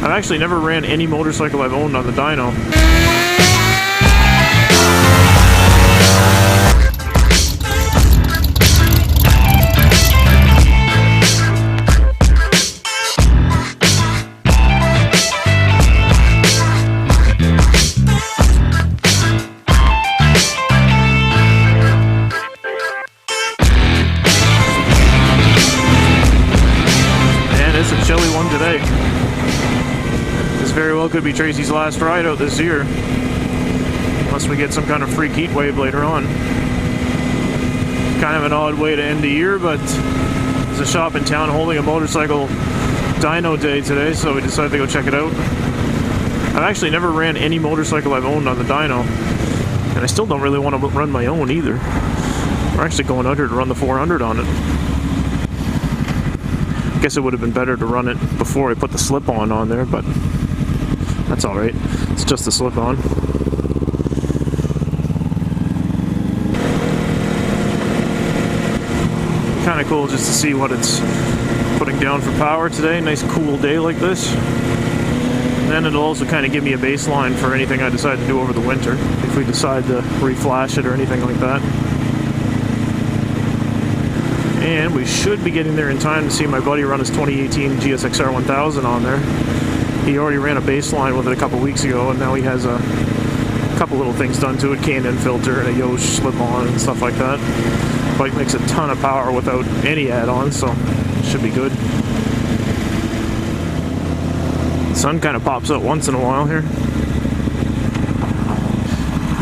I've actually never ran any motorcycle I've owned on the dyno. Chilly one today. This very well could be Tracy's last ride out this year, unless we get some kind of freak heat wave later on. Kind of an odd way to end the year, but there's a shop in town holding a motorcycle dyno day today, so we decided to go check it out. I've actually never ran any motorcycle I've owned on the dyno, and I still don't really want to run my own either. We're actually going out here to run the 400 on it. I guess it would have been better to run it before I put the slip-on on there, but that's alright. It's just a slip-on. Kind of cool just to see what it's putting down for power today. Nice cool day like this. And then it'll also kind of give me a baseline for anything I decide to do over the winter, if we decide to reflash it or anything like that. And we should be getting there in time to see my buddy run his 2018 GSXR 1000 on there. He already ran a baseline with it a couple weeks ago, and now he has a couple little things done to it, K&N filter and a Yosh slip-on and stuff like that. Bike makes a ton of power without any add-ons, so it should be good. The sun kind of pops out once in a while here.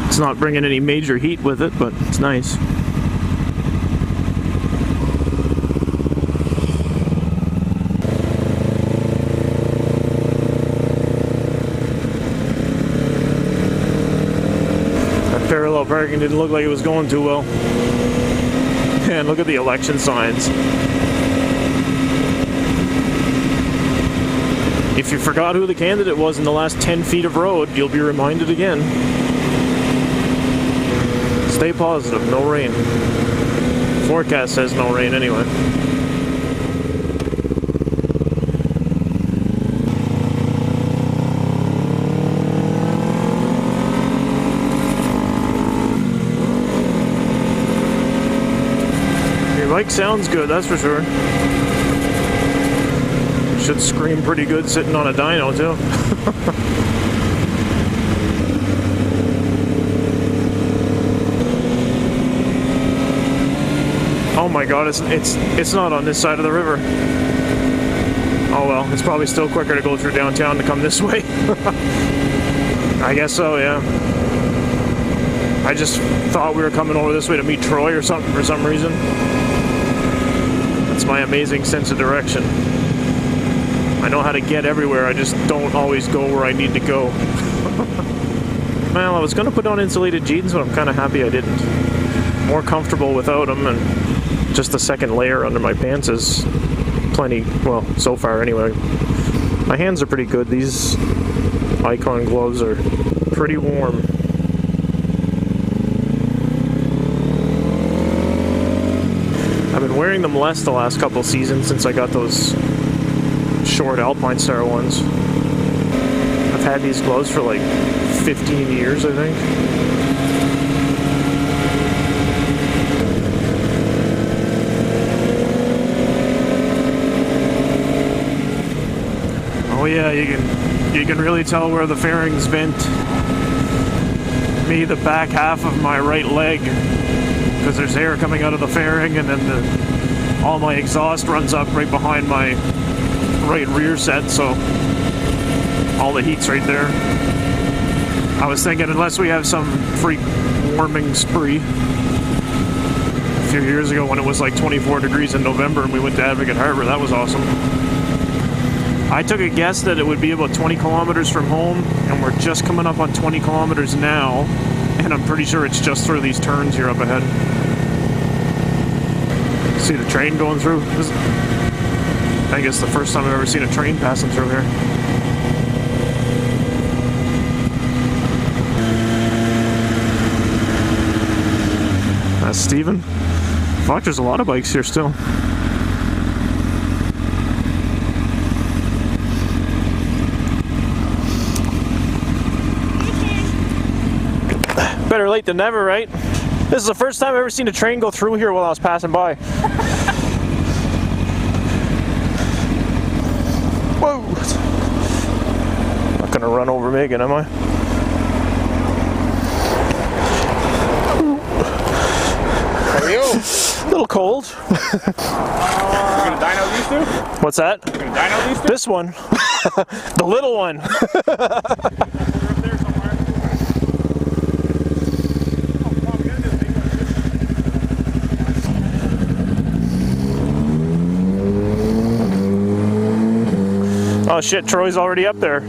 It's not bringing any major heat with it, but it's nice. Parallel parking didn't look like it was going too well. And look at the election signs. If you forgot who the candidate was in the last 10 feet of road, you'll be reminded again. Stay positive, no rain. Forecast says no rain anyway. Bike sounds good, that's for sure. Should scream pretty good sitting on a dyno too. Oh my god, it's not on this side of the river. Oh well, it's probably still quicker to go through downtown to come this way. I guess so, yeah. I just thought we were coming over this way to meet Troy or something for some reason. That's my amazing sense of direction. I know how to get everywhere, I just don't always go where I need to go. Well, I was going to put on insulated jeans, but I'm kind of happy I didn't. More comfortable without them, and just the second layer under my pants is plenty, well, so far anyway. My hands are pretty good. These Icon gloves are pretty warm. I've been wearing them less the last couple seasons since I got those short Alpine Star ones. I've had these gloves for like 15 years, I think. Oh yeah, you can really tell where the fairing's bent. Me, the back half of my right leg, because there's air coming out of the fairing, and then all my exhaust runs up right behind my right rear set, so all the heat's right there. I was thinking, unless we have some freak warming spree. A few years ago when it was like 24 degrees in November and we went to Advocate Harbor, that was awesome. I took a guess that it would be about 20 kilometers from home, and we're just coming up on 20 kilometers now, and I'm pretty sure it's just through these turns here up ahead. See the train going through? I think it's the first time I've ever seen a train passing through here. That's Steven. Fuck, there's a lot of bikes here still. Better late than never, right? This is the first time I've ever seen a train go through here while I was passing by. Whoa! Not gonna run over Megan, am I? How are you? A little cold. You're gonna dyno these two? What's that? You're gonna dyno these two? This one. The little one. They're up there somewhere. Oh, come on, we gotta do this thing. Oh shit, Troy's already up there.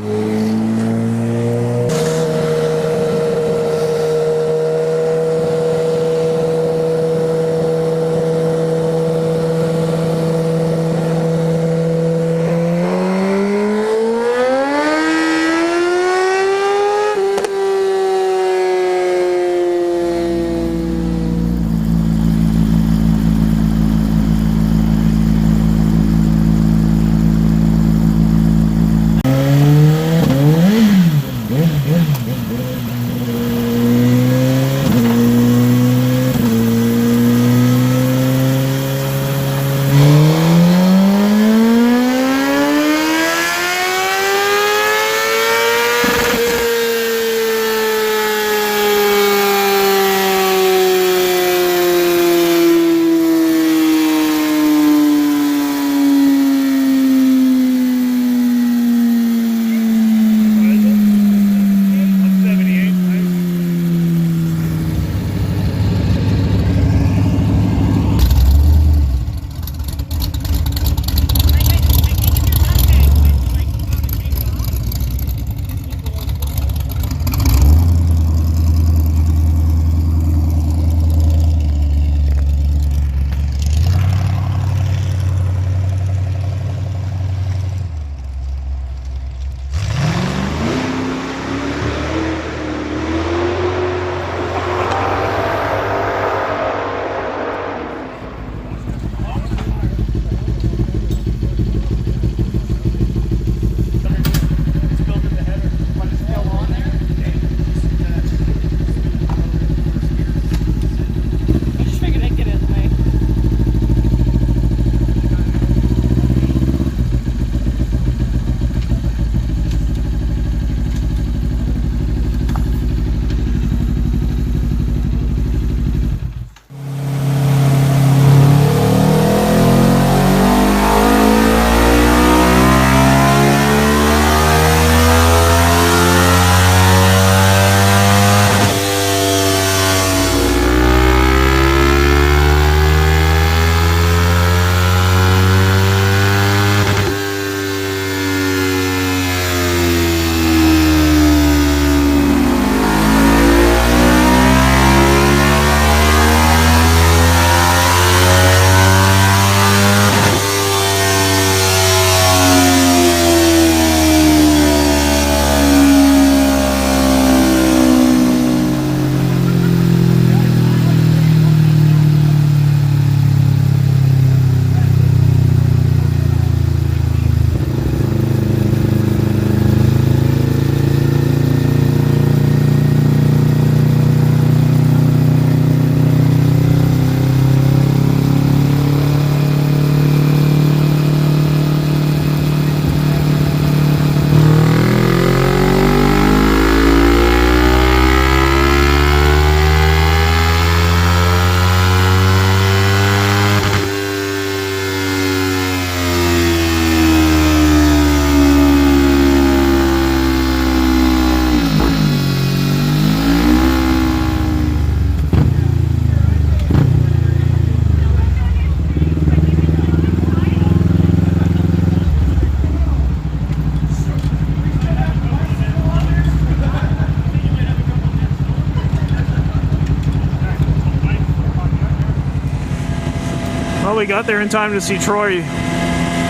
Well, we got there in time to see Troy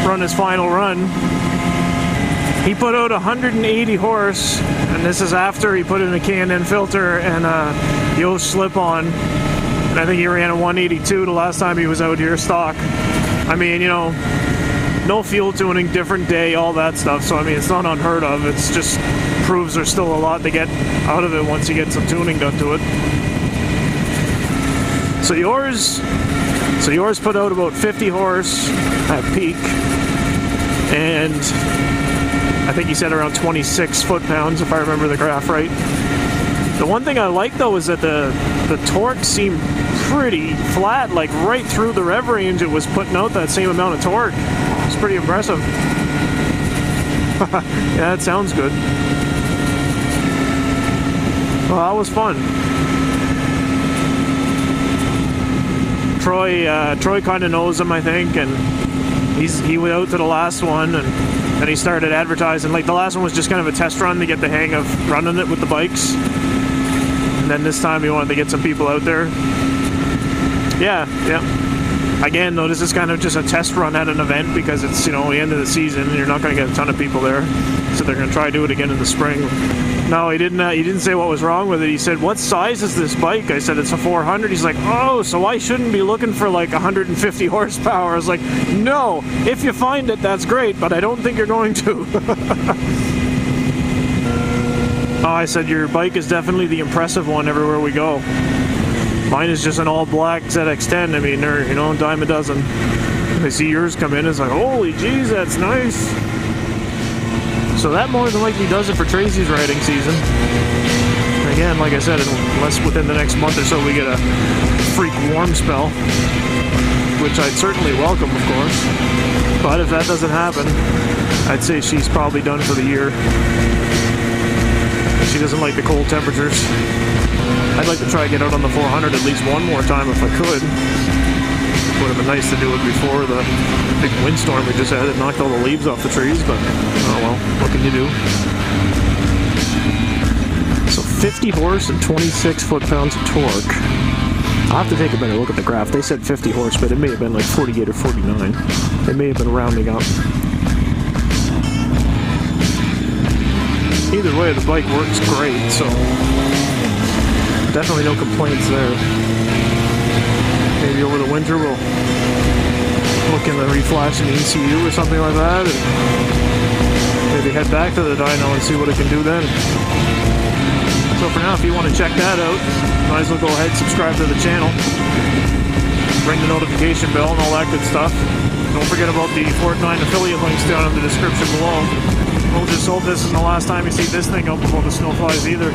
run his final run. He put out 180 horse, and this is after he put in a K&N filter and a Yost slip-on. And I think he ran a 182 the last time he was out here stock. I mean, you know, no fuel tuning, different day, all that stuff. So I mean, it's not unheard of. It's just proves there's still a lot to get out of it once you get some tuning done to it. So yours put out about 50 horse at peak, and I think you said around 26 foot-pounds if I remember the graph right. The one thing I like though is that the torque seemed pretty flat, like right through the rev range it was putting out that same amount of torque. It's pretty impressive. Yeah, that sounds good. Well, that was fun. Troy kind of knows him, I think, and he went out to the last one, and then he started advertising. Like, the last one was just kind of a test run to get the hang of running it with the bikes, and then this time he wanted to get some people out there. Yeah. Again, though, this is kind of just a test run at an event because it's, you know, the end of the season and you're not going to get a ton of people there. So they're going to try to do it again in the spring. No, he didn't say what was wrong with it. He said, what size is this bike? I said, it's a 400. He's like, oh, so I shouldn't be looking for like 150 horsepower. I was like, no, if you find it, that's great, but I don't think you're going to. Oh, I said, your bike is definitely the impressive one everywhere we go. Mine is just an all-black ZX-10. I mean, they're, you know, dime a dozen. I see yours come in, it's like, holy jeez, that's nice. So that more than likely does it for Tracy's riding season. And again, like I said, unless within the next month or so we get a freak warm spell, which I'd certainly welcome, of course. But if that doesn't happen, I'd say she's probably done for the year. She doesn't like the cold temperatures. I'd like to try to get out on the 400 at least one more time if I could. Would have been nice to do it before the big windstorm we just had. It knocked all the leaves off the trees, but oh well, what can you do? So 50 horse and 26 foot-pounds of torque. I'll have to take a better look at the graph. They said 50 horse, but it may have been like 48 or 49. They may have been rounding up. Either way, the bike works great, so definitely no complaints there. Maybe over the winter we'll look in the reflash in the ECU or something like that, and maybe head back to the dyno and see what it can do then. So for now, if you want to check that out, might as well go ahead and subscribe to the channel. Ring the notification bell and all that good stuff. Don't forget about the Fortnite affiliate links down in the description below. We'll just hope this isn't the last time you see this thing out before the snow flies either.